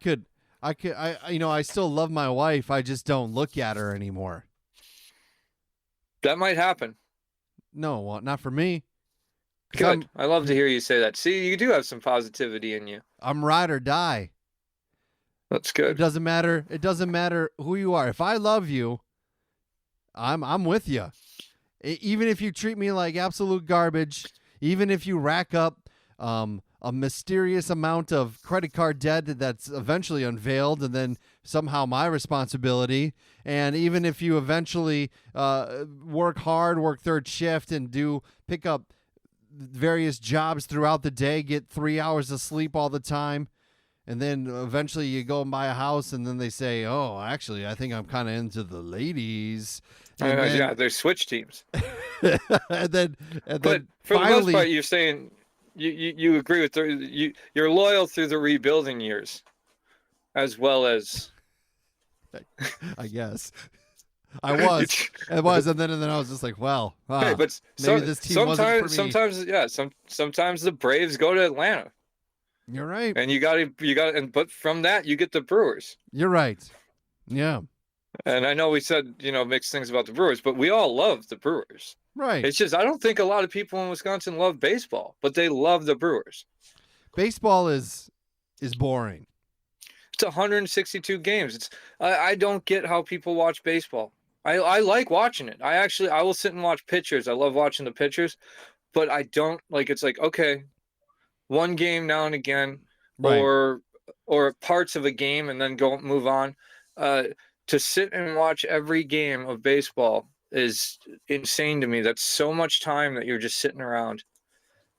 still love my wife. I just don't look at her anymore. That might happen. No, well, not for me. 'Cause Good. I love to hear you say that. See, you do have some positivity in you. I'm ride or die. That's It good. doesn't matter. It doesn't matter who you are. If I love you, I'm with you. Even if you treat me like absolute garbage, even if you rack up a mysterious amount of credit card debt that's eventually unveiled and then somehow my responsibility, and even if you eventually work hard, work third shift, and pick up various jobs throughout the day, get 3 hours of sleep all the time, and then eventually you go and buy a house, and then they say, "Oh, actually, I think I'm kind of into the ladies." And then, Yeah, there's switch teams. and then But for the most finally, part, you're saying you agree with you're loyal through the rebuilding years, as well as I guess I was, and then I was just like, "Well, Hey, but maybe this team wasn't for me." sometimes the Braves go to Atlanta, You're right. and you got to, but from that you get the Brewers. You're right. Yeah, And I know we said mixed things about the Brewers, but we all love the Brewers. right. It's just I don't think a lot of people in Wisconsin love baseball, but they love the Brewers. Baseball is boring. It's 162 games. I don't get how people watch baseball. I like watching it. I will sit and watch pitchers. I love watching the pitchers, but I don't like. It's like, okay, one game now and again, Right. or parts of a game, and then move on. To sit and watch every game of baseball is insane to me. That's so much time that you're just sitting around.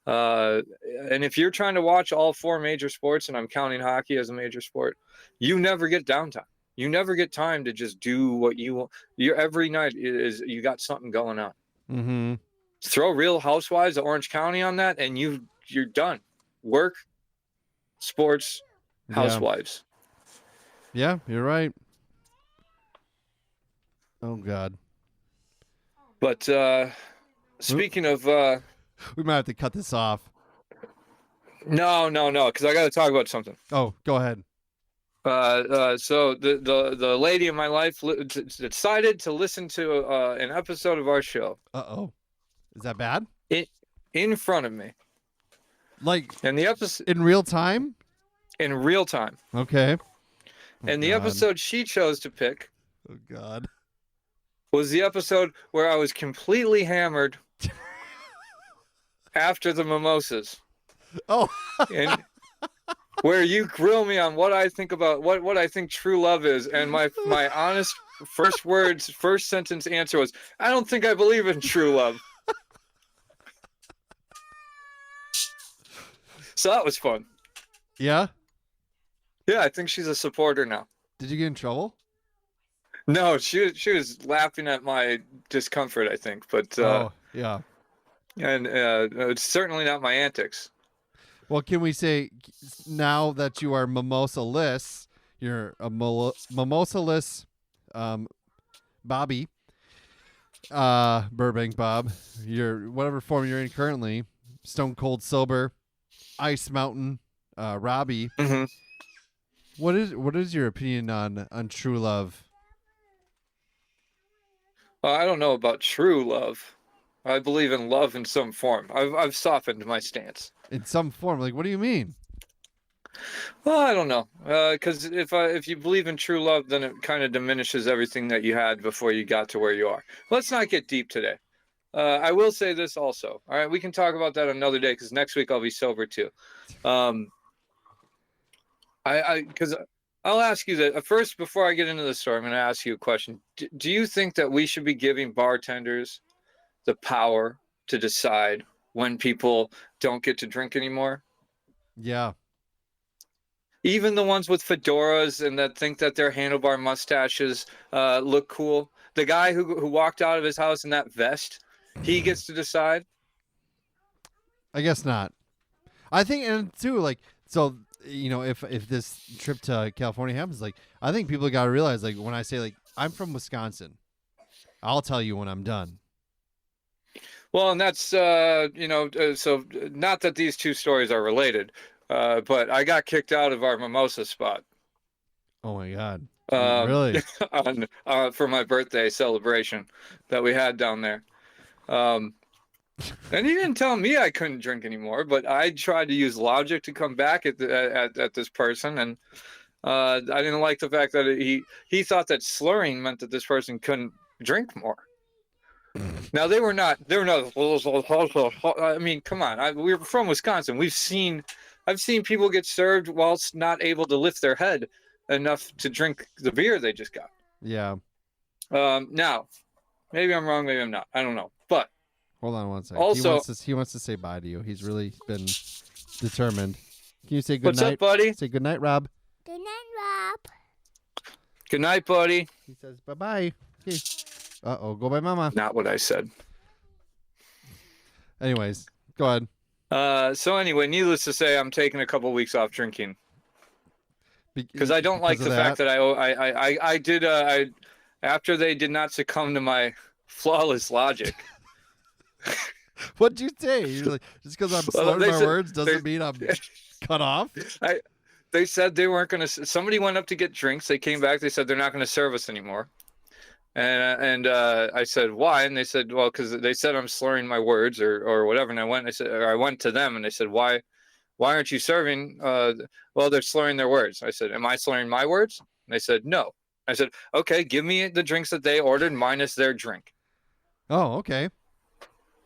And if you're trying to watch all four major sports, and I'm counting hockey as a major sport, you never get downtime. You never get time to just do what you want. Every night you got something going on. Mm-hmm. Throw Real Housewives of Orange County on that, and you're done. Work, sports, housewives. Yeah, you're right. Oh God. But speaking of, We might have to cut this off. no, because I got to talk about something. Oh, go ahead. So the lady in my life decided to listen to an episode of our show. Uh-oh. Is that bad? In front of me, Like and the episode in real time? in real time. Okay. And the God. episode she chose to pick Oh God. was the episode where I was completely hammered after the mimosas, Oh. and where you grill me on what I think about what I think true love is, and my honest first sentence answer was, I don't think I believe in true love. So that was fun. Yeah? Yeah, I think she's a supporter now. Did you get in trouble? No, she was laughing at my discomfort, I think, but yeah. and it's certainly not my antics. Well, can we say now that you are mimosaless, you're a mimosaless Bobby, Burbank Bob, you're whatever form you're in currently, Stone Cold Sober, Ice Mountain, Robbie. Mm-hmm. What is your opinion on true love? I don't know about true love. I believe in love in some form. I've softened my stance. In some form, like what do you mean? Well, I don't know, because if you believe in true love, then it kind of diminishes everything that you had before you got to where you are. Let's not get deep today. I will say this also. All right, we can talk about that another day because next week I'll be sober too. Because I'll ask you that first before I get into the story. I'm going to ask you a question. Do you think that we should be giving bartenders the power to decide when people don't get to drink anymore? Yeah. Even the ones with fedoras and that think that their handlebar mustaches look cool. The guy who walked out of his house in that vest, he gets to decide. I guess not. I think, and too, like, so if this trip to California happens, like, I think people got to realize, like, when I say, like, I'm from Wisconsin, I'll tell you when I'm done. Well, and that's so not that these two stories are related, but I got kicked out of our mimosa spot Oh my God. um, Really? for my birthday celebration that we had down there. And he didn't tell me I couldn't drink anymore, but I tried to use logic to come back at this person, and I didn't like the fact that he thought that slurring meant that this person couldn't drink more. Now they were not. I mean, come on. We're from Wisconsin. I've seen people get served whilst not able to lift their head enough to drink the beer they just got. Yeah. Now, maybe I'm wrong. Maybe I'm not. I don't know. But Hold on one second. Also, he wants to say bye to you. He's really been determined. Can you say good what's night? up, buddy? Say good night, Rob. Good night, Rob. Good night, buddy. He says bye-bye. Okay. Uh-oh, go by mama. Not what I said. Anyways, go ahead. So anyway, needless to say, I'm taking a couple weeks off drinking because I don't like the fact that I did after they did not succumb to my flawless logic. What'd you say? You're like, just because I'm slurring my words doesn't mean I'm cut off? They said they weren't going to. Somebody went up to get drinks. They came back. They said they're not going to serve us anymore. And I said, why? And they said, well, because they said I'm slurring my words or whatever. And I went to them and they said, why aren't you serving? Well, they're slurring their words. I said, am I slurring my words? And they said, no. I said, okay, give me the drinks that they ordered minus their drink. Oh, okay.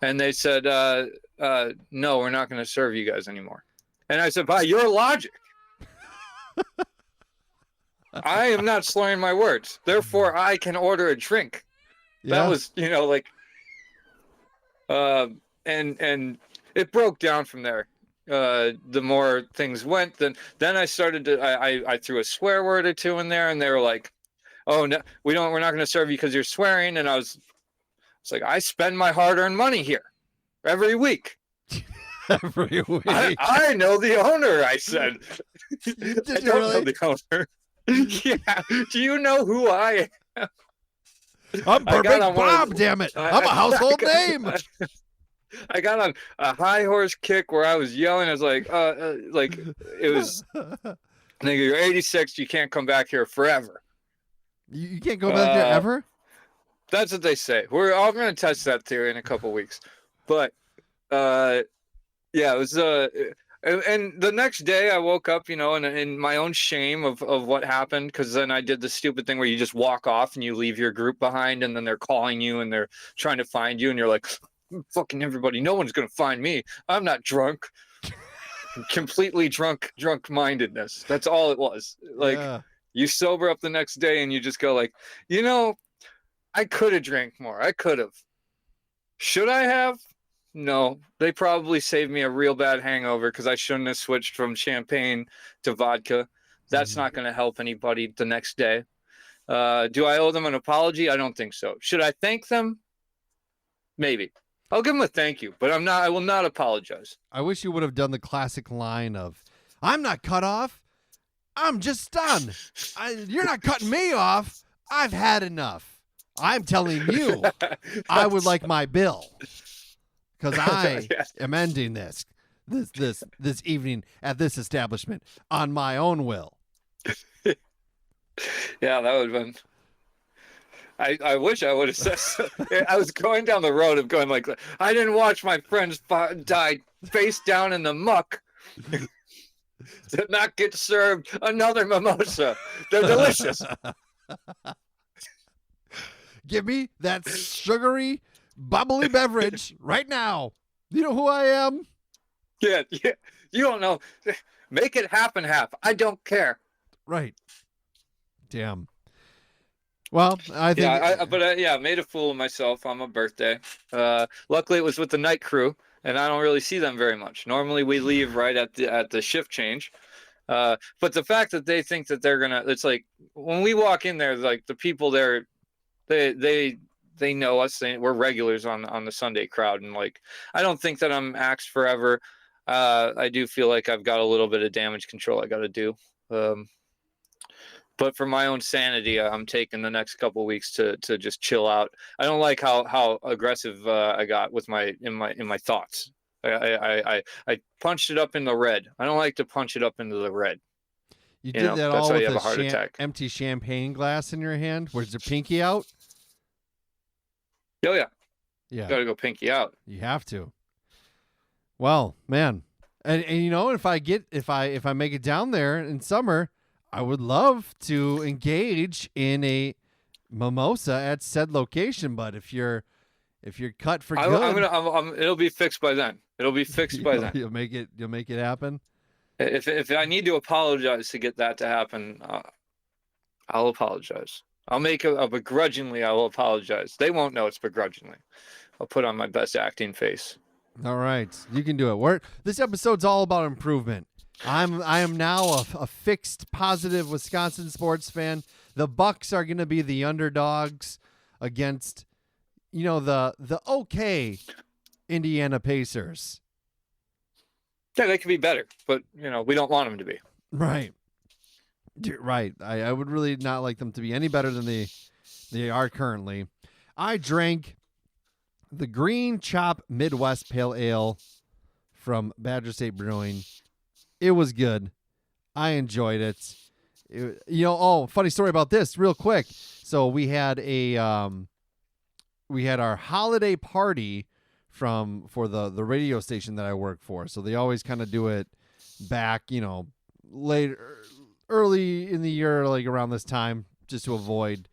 And they said, no, we're not going to serve you guys anymore. And I said, by your logic, I am not slurring my words. Therefore, I can order a drink. Yeah. That was, and it broke down from there. The more things went, then I started to, I threw a swear word or two in there, and they were like, oh, no, we're not going to serve you because you're swearing. And it's like, I spend my hard-earned money here every week. Every week. I know the owner, I said. Did I you don't really? know the owner. Yeah. Do you know who I am? I'm Burbank Bob, damn it. I'm a household name. I got on a high horse kick where I was yelling. I was like it was, nigga, you're 86. You can't come back here forever. You can't go back there ever? That's what they say. We're all going to test that theory in a couple weeks. But, yeah, it was, and the next day I woke up, in my own shame of what happened. Cause then I did the stupid thing where you just walk off and you leave your group behind, and then they're calling you and they're trying to find you. And you're like, fucking everybody, no one's going to find me. I'm not drunk. Completely drunk mindedness. That's all it was. Like, yeah. You sober up the next day and you just go like, I could have drank more. I could have. Should I have? No. They probably saved me a real bad hangover because I shouldn't have switched from champagne to vodka. That's not going to help anybody the next day. Do I owe them an apology? I don't think so. Should I thank them? Maybe. I'll give them a thank you, but I will not apologize. I wish you would have done the classic line of, I'm not cut off. I'm just done. You're not cutting me off. I've had enough. I'm telling you, I would like my bill because I am ending this evening at this establishment on my own will. Yeah, that would have been. I wish I would have said so. I was going down the road of going like, I didn't watch my friends die face down in the muck to not get served another mimosa. They're delicious. Give me that sugary, bubbly beverage right now. You know who I am? Yeah. You don't know. Make it half and half. I don't care. Right. Damn. Well, I think. I made a fool of myself on my birthday. Luckily, it was with the night crew, and I don't really see them very much. Normally, we leave right at the shift change. But the fact that they think that they're gonna, it's like when we walk in there, like the people there, they know us. We're regulars on the Sunday crowd, and like I don't think that I'm axed forever. I do feel like I've got a little bit of damage control I got to do. But for my own sanity, I'm taking the next couple of weeks to just chill out. I don't like how aggressive I got with my thoughts. I punched it up in the red. I don't like to punch it up into the red. You You did know, that that's all how with you have a a heart attack. empty champagne glass in your hand. Where's your pinky out? Oh yeah, Yeah, got to go pinky out. you have to. Well, man, and you know, if I make it down there in summer, I would love to engage in a mimosa at said location. But if you're cut for good, It'll be fixed by then. It'll be fixed by then. you'll make it happen. If I need to apologize to get that to happen, I'll apologize. I'll make a begrudgingly. I will apologize. They won't know it's begrudgingly. I'll put on my best acting face. All right, you can do it. This episode's all about improvement. I am now a fixed, positive Wisconsin sports fan. The Bucks are going to be the underdogs against, the okay Indiana Pacers. Yeah, they could be better, but we don't want them to be. Right. Right. I would really not like them to be any better than they are currently. I drank the Green Chop Midwest Pale Ale from Badger State Brewing. It was good. I enjoyed it. Funny story about this real quick. So we had our holiday party for the radio station that I work for. So they always kind of do it back, later, early in the year, like around this time, just to avoid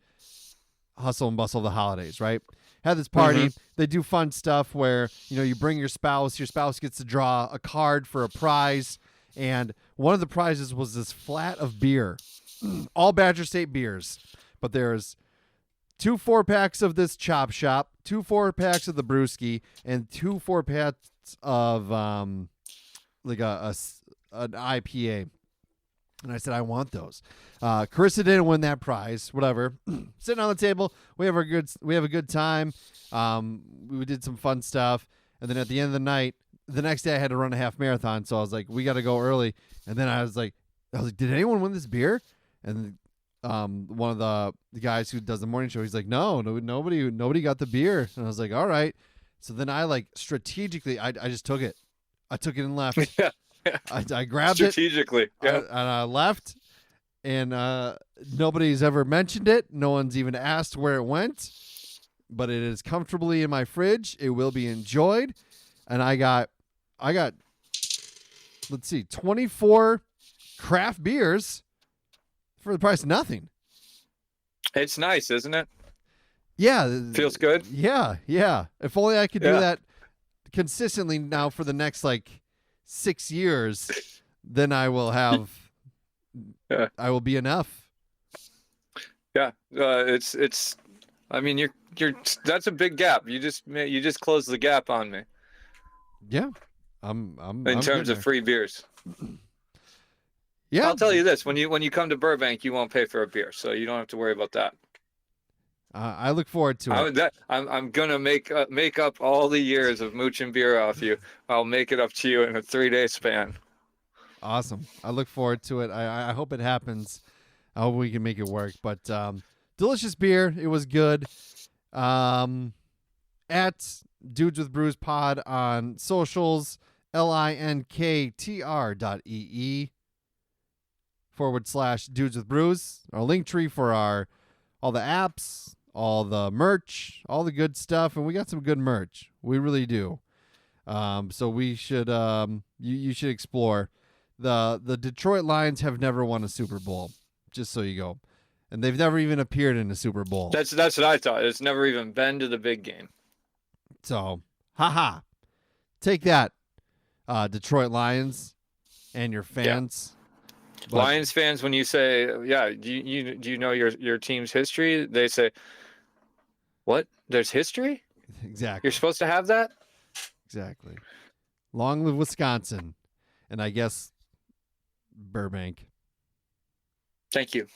hustle and bustle of the holidays, right? Had this party. Mm-hmm. They do fun stuff where, you bring your spouse gets to draw a card for a prize. And one of the prizes was this flat of beer, all Badger State beers. But there's 2 4-packs of this Chop Shop, 2 4-packs of the Brewski, and 2 4-packs of like an IPA. And I said, I want those. Carissa didn't win that prize. Whatever. Sitting on the table, we have a good time. We did some fun stuff, and then at the end of the night, the next day I had to run a half marathon, so I was like, we got to go early. And then I was like, did anyone win this beer? And one of the guys who does the morning show, he's like, no, nobody got the beer. And I was like, all right. So then I strategically, I just took it. I took it and left. Yeah. I grabbed strategically. Yeah. And I left, and nobody's ever mentioned it. No one's even asked where it went, but it is comfortably in my fridge. It will be enjoyed. And I got, let's see, 24 craft beers for the price of nothing. It's nice, isn't it? Yeah. Feels good. Yeah. If only I could do that consistently now for the next 6 years, then I will have, I will be enough. Yeah. It's, I mean, you're, that's a big gap. You just closed the gap on me. Yeah. I'm in terms of free beers. Yeah. I'll tell you this, when you come to Burbank, you won't pay for a beer, so you don't have to worry about that. I look forward to it. I'm gonna make up all the years of mooching beer off you. I'll make it up to you in a 3-day span. Awesome. I look forward to it. I hope it happens. I hope we can make it work. But delicious beer. It was good. At Dudes with Brews Pod on socials, linktr.ee/Dudes with Brews. Our link tree for all the apps, all the merch, all the good stuff, and we got some good merch. We really do. So we should you should explore. The Detroit Lions have never won a Super Bowl, just so you go. And they've never even appeared in a Super Bowl. That's what I thought. It's never even been to the big game. So, haha. Take that, Detroit Lions and your fans. Yeah. Lions fans, when you say, do you know your team's history? They say, what? There's history? Exactly. You're supposed to have that? Exactly. Long live Wisconsin. And I guess Burbank. Thank you.